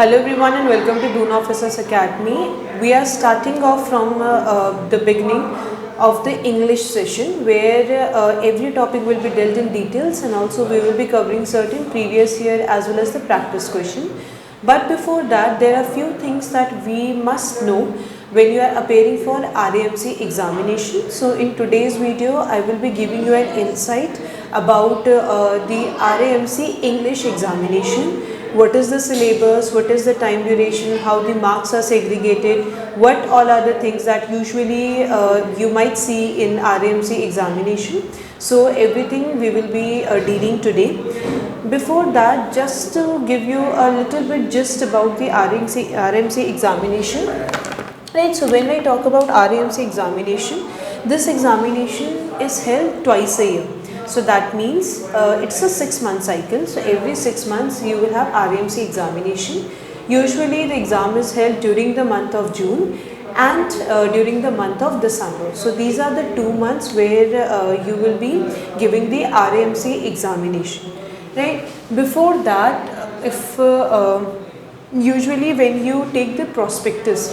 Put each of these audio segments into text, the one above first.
Hello everyone and welcome to Doon Officers Academy. We are starting off from the beginning of the English session where every topic will be dealt in details, and also we will be covering certain previous year as well as the practice question. But before that, there are few things that we must know when you are appearing for RAMC examination. So in today's video, I will be giving you an insight about the RAMC English examination. What is the syllabus, what is the time duration, how the marks are segregated, what all are the things that usually you might see in RAMC examination. So everything we will be dealing today. Before that, just to give you a little bit gist about the RAMC examination. Right, so when I talk about RAMC examination, this examination is held twice a year. So that means it's a 6-month cycle. So every 6 months you will have RAMC examination. Usually the exam is held during the month of June and during the month of December. So these are the 2 months where you will be giving the RAMC examination. Right. Before that, if usually when you take the prospectus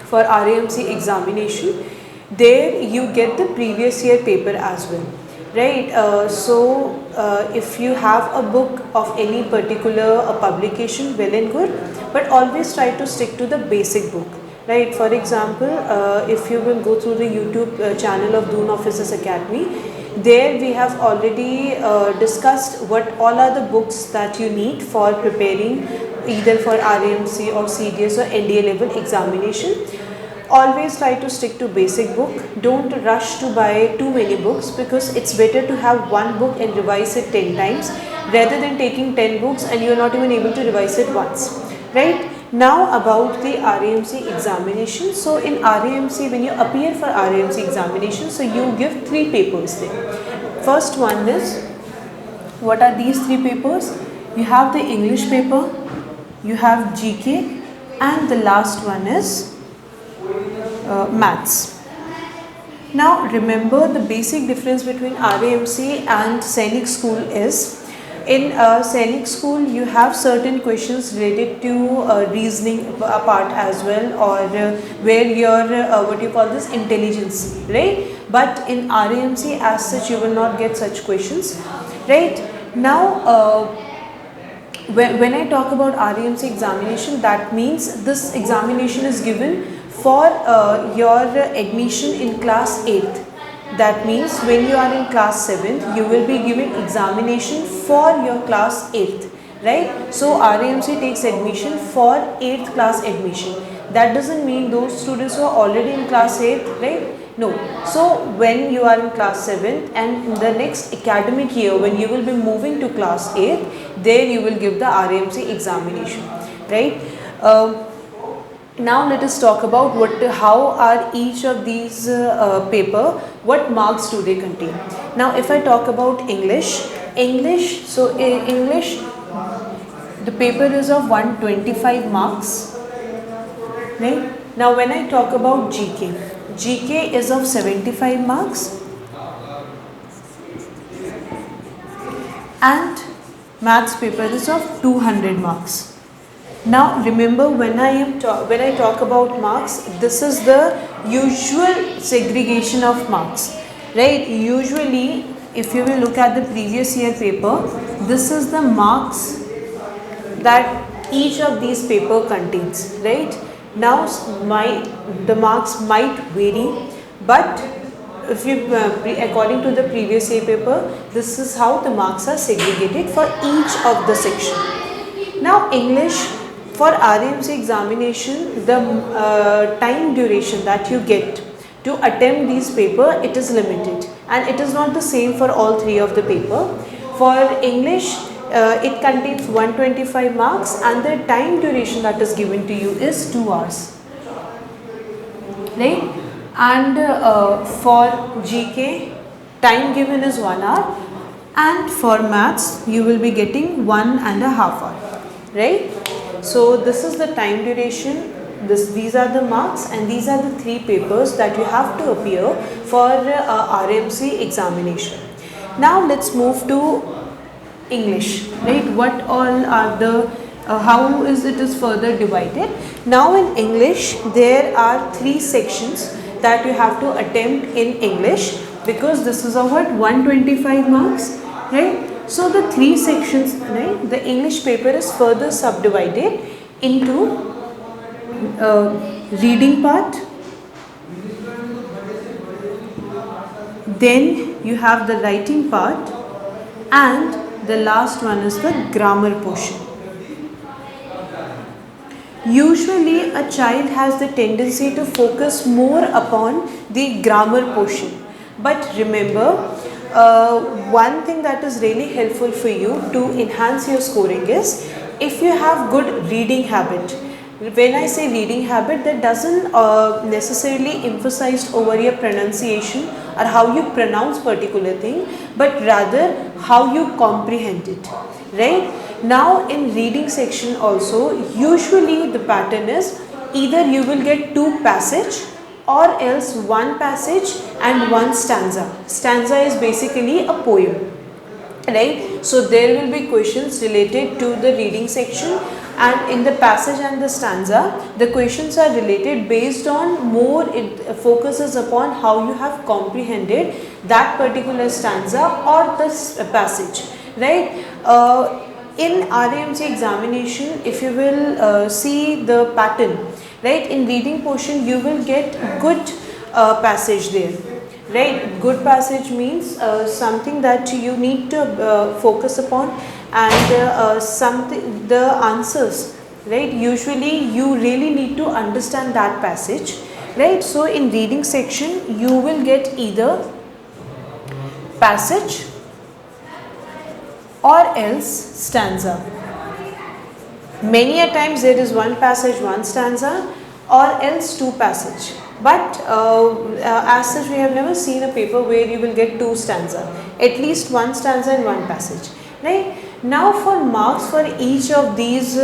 for RAMC examination, there you get the previous year paper as well. Right, if you have a book of any particular publication, well and good, but always try to stick to the basic book. Right, for example, if you will go through the YouTube channel of Doon Officers Academy, there we have already discussed what all are the books that you need for preparing either for RAMC or CDS or NDA level examination. Always try to stick to basic book. Don't rush to buy too many books, because it's better to have one book and revise it 10 times rather than taking 10 books and you're not even able to revise it once. Right? Now about the RAMC examination. So in RAMC, when you appear for RAMC examination, so you give 3 papers there. First one is, what are these 3 papers? You have the English paper, you have GK, and the last one is maths. Now remember, the basic difference between RAMC and Sainik School is, in Sainik School you have certain questions related to reasoning part as well, or where your what you call this, intelligence, right? But in RAMC as such you will not get such questions. Right? Now when I talk about RAMC examination, that means this examination is given for your admission in class 8th. That means when you are in class 7th, you will be giving examination for your class 8th, right? So RAMC takes admission for 8th class admission. That doesn't mean those students who are already in class 8th, right? No. So when you are in class 7th and in the next academic year, when you will be moving to class 8th, there you will give the RAMC examination, right? Now let us talk about how are each of these paper, what marks do they contain. Now if I talk about English, so in English the paper is of 125 marks, right? Now when I talk about GK is of 75 marks, and maths paper is of 200 marks. Now remember, when I talk about marks, this is the usual segregation of marks, right? Usually if you will look at the previous year paper, this is the marks that each of these paper contains, right? Now the marks might vary, but if you according to the previous year paper, this is how the marks are segregated for each of the section. Now English, for RAMC examination, the time duration that you get to attempt these paper, it is limited, and it is not the same for all 3 of the paper. For English, it contains 125 marks and the time duration that is given to you is 2 hours, right? And for GK, time given is 1 hour, and for maths you will be getting 1.5 hours, right? So this is the time duration, these are the marks, and these are the 3 papers that you have to appear for RAMC examination. Now let's move to English, right? What all are the how is it is further divided. Now in English there are 3 sections that you have to attempt in English, because this is of what, 125 marks, right? So the 3 sections, right, the English paper is further subdivided into reading part, then you have the writing part, and the last one is the grammar portion. Usually a child has the tendency to focus more upon the grammar portion, but remember, one thing that is really helpful for you to enhance your scoring is if you have good reading habit. When I say reading habit, that doesn't necessarily emphasize over your pronunciation or how you pronounce particular thing, but rather how you comprehend it, right? Now in reading section also, usually the pattern is either you will get 2 passage or else 1 passage and 1 stanza. Stanza is basically a poem, right? So there will be questions related to the reading section, and in the passage and the stanza the questions are related based on more, it focuses upon how you have comprehended that particular stanza or this passage, right? In RAMC examination, if you will see the pattern, right, in reading portion you will get good passage there, right? Good passage means something that you need to focus upon, and something, the answers, right, usually you really need to understand that passage, right? So in reading section you will get either passage or else stanza. Many a times there is 1 passage, 1 stanza, or else 2 passage. But as such we have never seen a paper where you will get 2 stanza. At least 1 stanza and 1 passage, right? Now for marks for each of these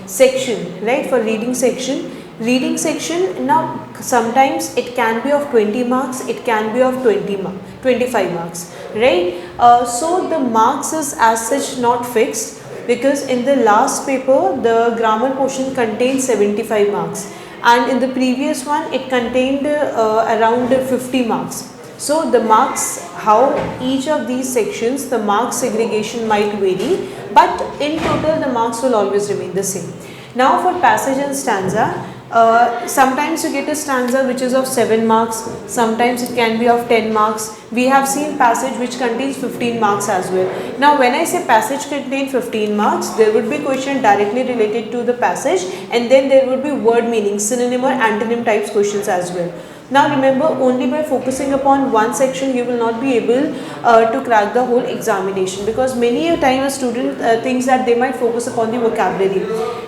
section, right, for reading section, now sometimes it can be of 20 marks, it can be of 25 marks, right? So the marks is as such not fixed, because in the last paper the grammar portion contains 75 marks, and in the previous one it contained around 50 marks. So the marks, how each of these sections, the mark segregation might vary, but in total the marks will always remain the same. Now for passage and stanza, sometimes you get a stanza which is of 7 marks, sometimes it can be of 10 marks. We have seen passage which contains 15 marks as well. Now when I say passage contains 15 marks, there would be question directly related to the passage, and then there would be word meaning, synonym or antonym types questions as well. Now remember, only by focusing upon one section you will not be able to crack the whole examination, because many a time a student thinks that they might focus upon the vocabulary.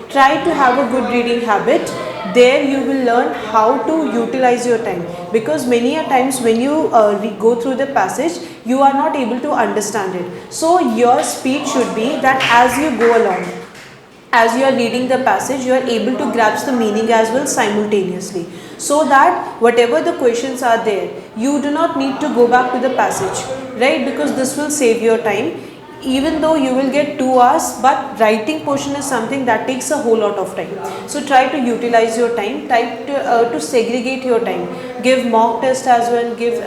Try to have a good reading habit. There you will learn how to utilize your time, because many a times when you go through the passage you are not able to understand it. So your speed should be that as you go along, as you are reading the passage, you are able to grasp the meaning as well simultaneously, so that whatever the questions are there, you do not need to go back to the passage, right? Because this will save your time. Even though you will get 2 hours, but writing portion is something that takes a whole lot of time. So try to utilize your time, to segregate your time. Give mock test as well, give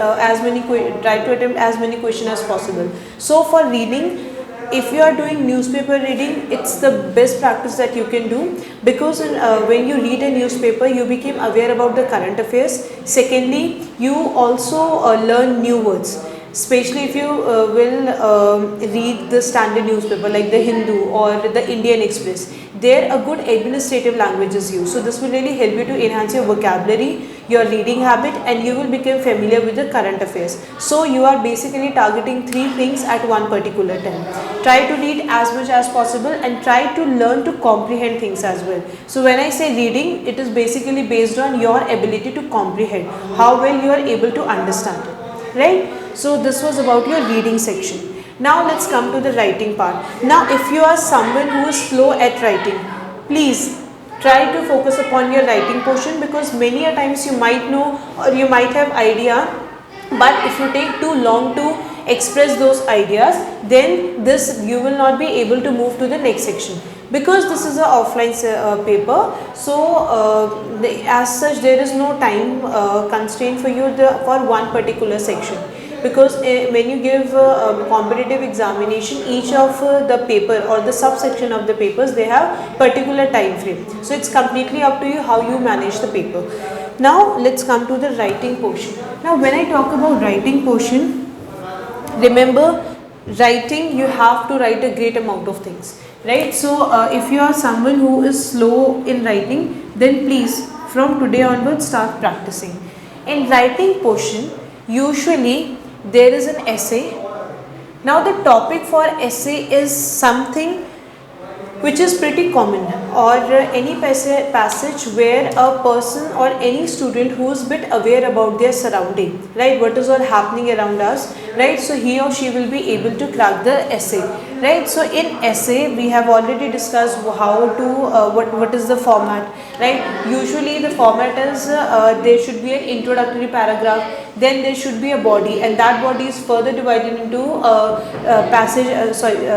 try to attempt as many questions as possible. So for reading, if you are doing newspaper reading, it's the best practice that you can do, because when you read a newspaper you become aware about the current affairs. Secondly, you also learn new words, especially if you will read the standard newspaper like the Hindu or the Indian Express. There a good administrative language is used, so this will really help you to enhance your vocabulary, your reading habit, and you will become familiar with the current affairs. So you are basically targeting 3 things at one particular time. Try to read as much as possible and try to learn to comprehend things as well. So when I say reading, it is basically based on your ability to comprehend, how well you are able to understand it, right? So this was about your reading section. Now let's come to the writing part. Now if you are someone who is slow at writing, please try to focus upon your writing portion, because many a times you might know or you might have idea, but if you take too long to express those ideas, then this you will not be able to move to the next section. Because this is a offline paper, so as such there is no time constraint for you for one particular section, because when you give a competitive examination, each of the paper or the subsection of the papers, they have particular time frame. So it's completely up to you how you manage the paper. Now let's come to the writing portion. Now when I talk about writing portion, remember, writing, you have to write a great amount of things, right? So if you are someone who is slow in writing, then please from today onwards start practicing. In writing portion, usually there is an essay. Now the topic for essay is something which is pretty common, or any passage where a person or any student who is bit aware about their surrounding, right, what is all happening around us, right, so he or she will be able to crack the essay, right. So in essay we have already discussed how to what is the format, right. Usually the format is there should be an introductory paragraph, then there should be a body, and that body is further divided into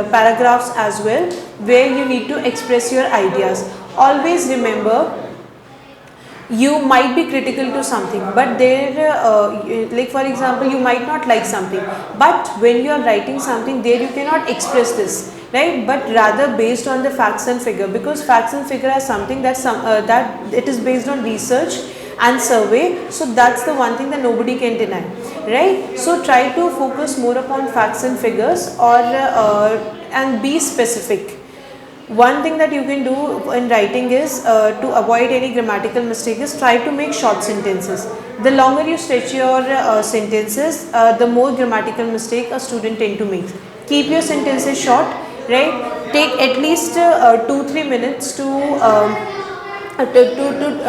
paragraphs as well, where you need to express your ideas. Always remember, you might be critical to something, but there like for example, you might not like something, but when you are writing something, there you cannot express this, right, but rather based on the facts and figure, because facts and figure are something that that it is based on research and survey. So that's the one thing that nobody can deny, right. So try to focus more upon facts and figures, or and be specific. One thing that you can do in writing is to avoid any grammatical mistakes, try to make short sentences. The longer you stretch your sentences, the more grammatical mistake a student tend to make. Keep your sentences short, right. Take at least 2-3 minutes to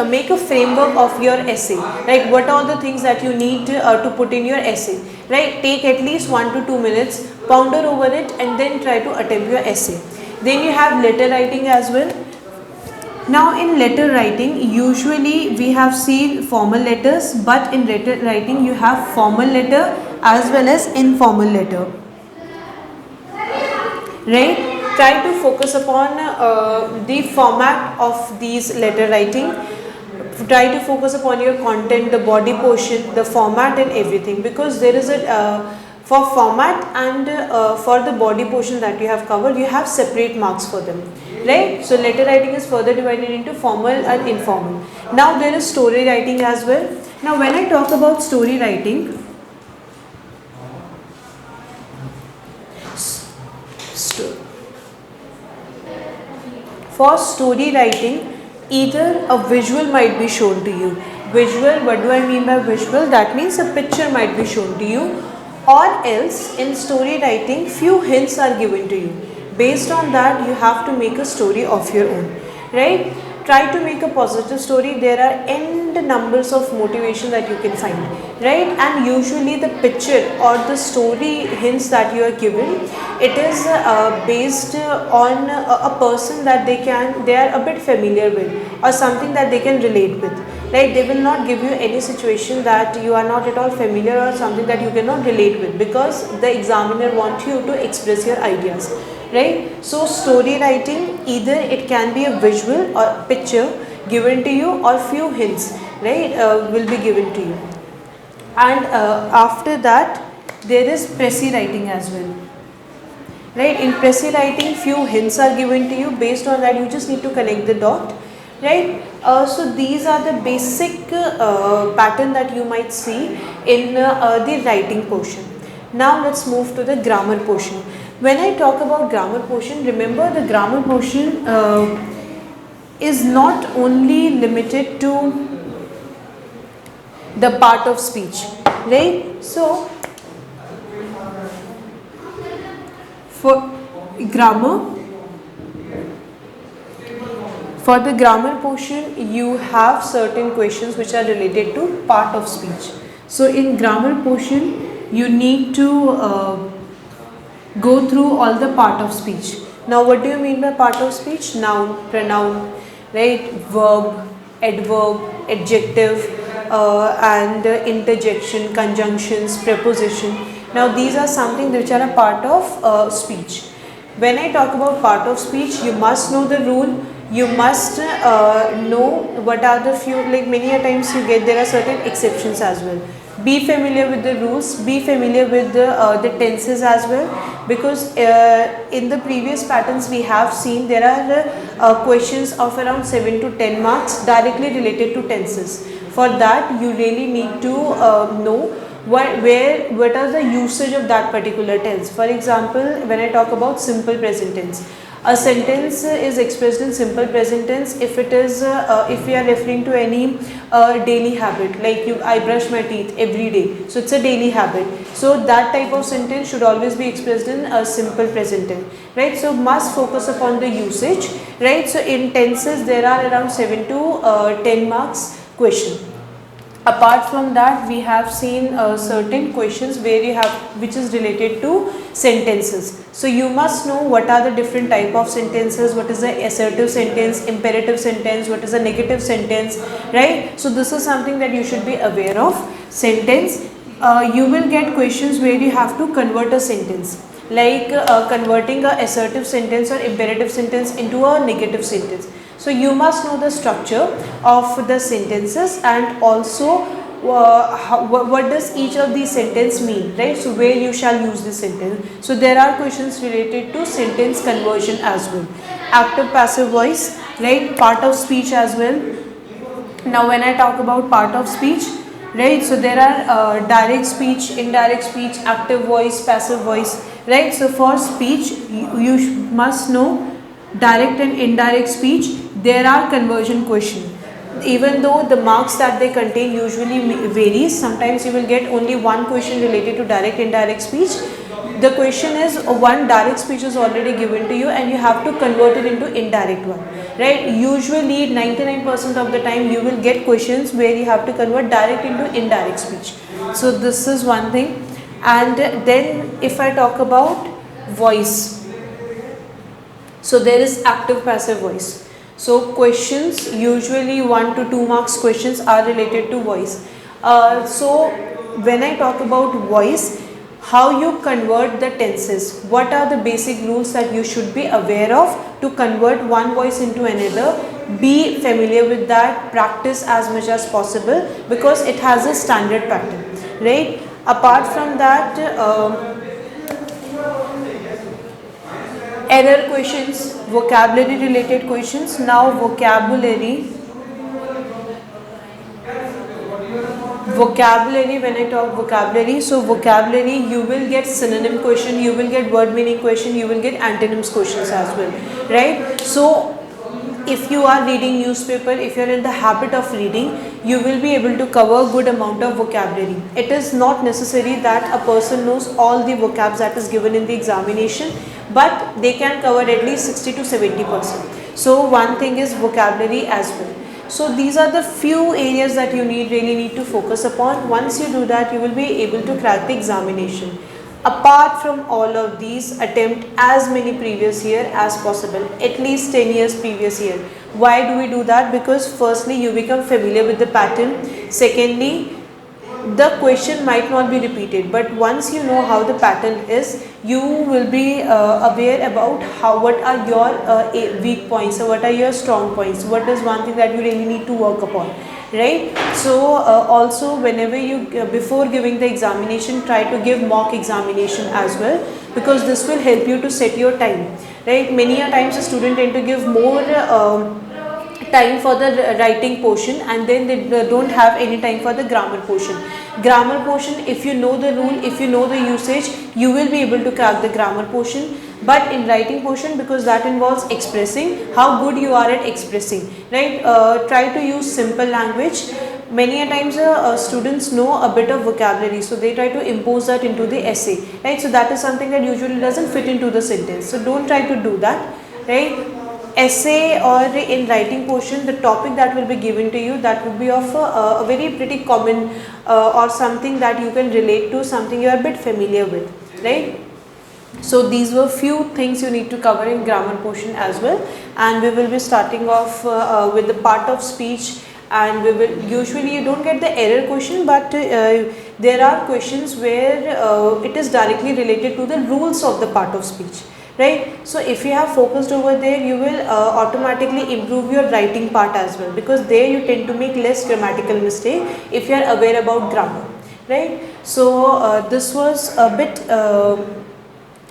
make a framework of your essay, right. What are the things that you need to put in your essay, right. Take at least 1 to 2 minutes, ponder over it, and then try to attempt your essay. Then you have letter writing as well. Now in letter writing, usually we have seen formal letters, but in letter writing you have formal letter as well as informal letter, right. Try to focus upon the format of these letter writing. Try to focus upon your content, the body portion, the format and everything, because there is a for format and for the body portion that you have covered, you have separate marks for them, right. So letter writing is further divided into formal and informal. Now there is story writing as well. Now when I talk about story writing, for story writing, either a visual might be shown to you. Visual, what do I mean by visual? That means a picture might be shown to you, or else in story writing few hints are given to you. Based on that you have to make a story of your own, right. Try to make a positive story. There are end numbers of motivation that you can find, right. And usually the picture or the story hints that you are given, it is based on a person that they are a bit familiar with, or something that they can relate with, right. They will not give you any situation that you are not at all familiar, or something that you cannot relate with, because the examiner wants you to express your ideas, right. So story writing, either it can be a visual or picture given to you, or few hints, right, will be given to you. And after that there is précis writing as well, right. In précis writing few hints are given to you. Based on that you just need to connect the dot, right. So these are the basic pattern that you might see in the writing portion. Now let's move to the grammar portion. When I talk about grammar portion, remember the grammar portion is not only limited to the part of speech, right. So for the grammar portion, you have certain questions which are related to part of speech. So in grammar portion you need to go through all the part of speech. Now what do you mean by part of speech? Noun, pronoun, right, verb, adverb, adjective, and interjection, conjunctions, preposition. Now these are something which are a part of speech. When I talk about part of speech, you must know the rule. You must know what are the few, like many a times you get there are certain exceptions as well. Be familiar with the rules, be familiar with the tenses as well, because in the previous patterns we have seen there are questions of around 7 to 10 marks directly related to tenses. For that you really need to know what are the usage of that particular tense. For example, when I talk about simple present tense, a sentence is expressed in simple present tense if it is if we are referring to any daily habit, like I brush my teeth every day, so it's a daily habit. So that type of sentence should always be expressed in a simple present tense, right? So must focus upon the usage, right? So in tenses there are around 7 to 10 marks question. Apart from that, we have seen certain questions where you have which is related to sentences. So you must know what are the different type of sentences, what is the assertive sentence, imperative sentence, what is a negative sentence, right? So this is something that you should be aware of. Sentence, you will get questions where you have to convert a sentence, like converting a assertive sentence or imperative sentence into a negative sentence. So you must know the structure of the sentences, and also what does each of these sentence mean, right? So where you shall use this sentence. So there are questions related to sentence conversion as well. Active passive voice, right? Part of speech as well. Now when I talk about part of speech, right, so there are direct speech, indirect speech, active voice, passive voice, right? So for speech you must know direct and indirect speech. There are conversion question. Even though the marks that they contain usually varies, sometimes you will get only one question related to direct indirect speech. The question is one direct speech is already given to you and you have to convert it into indirect one, right? Usually 99% of the time you will get questions where you have to convert direct into indirect speech. So this is one thing. And then if I talk about voice, so there is active passive voice. So questions, usually 1 to 2 marks questions are related to voice. So when I talk about voice, how you convert the tenses, what are the basic rules that you should be aware of to convert one voice into another. Be familiar with that, practice as much as possible, because it has a standard pattern, right? Apart from that, error questions, vocabulary related questions. Now vocabulary, when I talk vocabulary, so vocabulary you will get synonym question, you will get word meaning question, you will get antonyms questions as well, right? So if you are reading newspaper, if you are in the habit of reading, you will be able to cover good amount of vocabulary. It is not necessary that a person knows all the vocabs that is given in the examination, but they can cover at least 60 to 70%. So one thing is vocabulary as well. So these are the few areas that you really need to focus upon. Once you do that, you will be able to crack the examination. Apart from all of these, attempt as many previous year as possible, at least 10 years previous year. Why do we do that? Because firstly, you become familiar with the pattern. Secondly, the question might not be repeated, but once you know how the pattern is, you will be aware about what are your weak points or what are your strong points, what is one thing that you really need to work upon, right? So also whenever you before giving the examination, try to give mock examination as well, because this will help you to set your time, right? Many a times a student tend to give more time for the writing portion, and then they don't have any time for the grammar portion. Grammar portion, if you know the rule, if you know the usage, you will be able to crack the grammar portion. But in writing portion, because that involves expressing, how good you are at expressing, right? Try to use simple language. Many a times students know a bit of vocabulary, so they try to impose that into the essay, right? So that is something that usually doesn't fit into the sentence, so don't try to do that, right? Essay or in writing portion, the topic that will be given to you, that would be of a very pretty common or something that you can relate to, something you are a bit familiar with, right? So these were few things you need to cover in grammar portion as well, and we will be starting off with the part of speech. And we will usually, you don't get the error question, but there are questions where it is directly related to the rules of the part of speech, right? So if you have focused over there, you will automatically improve your writing part as well, because there you tend to make less grammatical mistake if you are aware about grammar, right? So this was a bit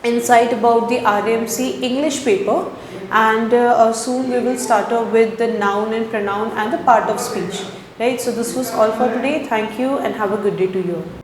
insight about the RMC English paper, and soon we will start off with the noun and pronoun and the part of speech, right? So this was all for today. Thank you and have a good day to you all.